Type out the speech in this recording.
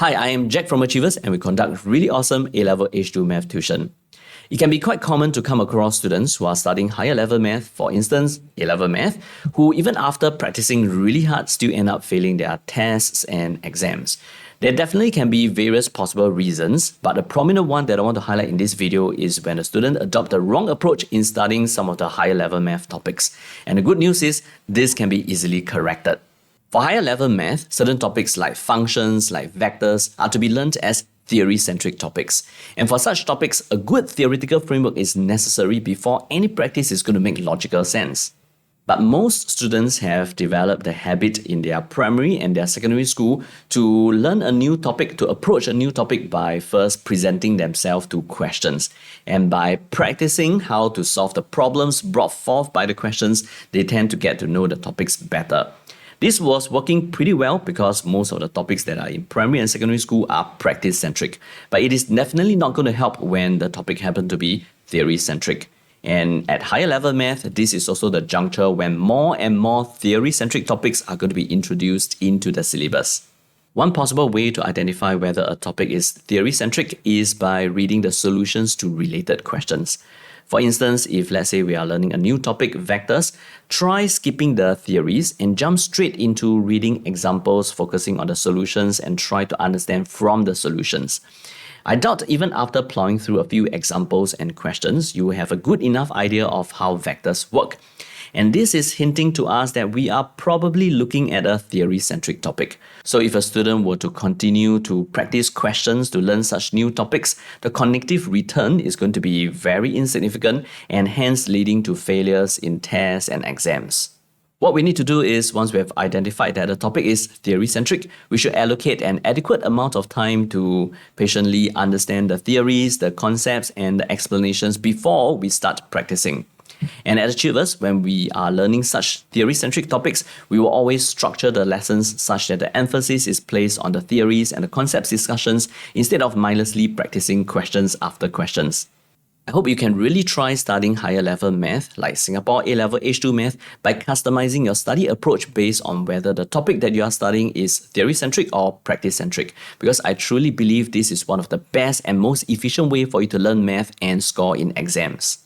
Hi, I am Jack from Achevas and we conduct really awesome A-level H2 math tuition. It can be quite common to come across students who are studying higher level math, for instance, A-level math, who even after practicing really hard still end up failing their tests and exams. There definitely can be various possible reasons, but the prominent one that I want to highlight in this video is when a student adopts the wrong approach in studying some of the higher level math topics. And the good news is, this can be easily corrected. For higher level math, certain topics like functions, like vectors, are to be learnt as theory-centric topics. And for such topics, a good theoretical framework is necessary before any practice is going to make logical sense. But most students have developed the habit in their primary and their secondary school to learn a new topic, to approach a new topic by first presenting themselves to questions. And by practicing how to solve the problems brought forth by the questions, they tend to get to know the topics better. This was working pretty well because most of the topics that are in primary and secondary school are practice-centric. But it is definitely not going to help when the topic happens to be theory-centric. And at higher level math, this is also the juncture when more and more theory-centric topics are going to be introduced into the syllabus. One possible way to identify whether a topic is theory-centric is by reading the solutions to related questions. For instance, if let's say we are learning a new topic, vectors, try skipping the theories and jump straight into reading examples focusing on the solutions and try to understand from the solutions. I doubt even after plowing through a few examples and questions, you will have a good enough idea of how vectors work. And this is hinting to us that we are probably looking at a theory-centric topic. So if a student were to continue to practice questions to learn such new topics, the cognitive return is going to be very insignificant and hence leading to failures in tests and exams. What we need to do is, once we have identified that the topic is theory-centric, we should allocate an adequate amount of time to patiently understand the theories, the concepts, and the explanations before we start practicing. And at Achevas, when we are learning such theory-centric topics, we will always structure the lessons such that the emphasis is placed on the theories and the concepts discussions instead of mindlessly practicing questions after questions. I hope you can really try studying higher level math like Singapore A-level H2 math by customizing your study approach based on whether the topic that you are studying is theory-centric or practice-centric, because I truly believe this is one of the best and most efficient way for you to learn math and score in exams.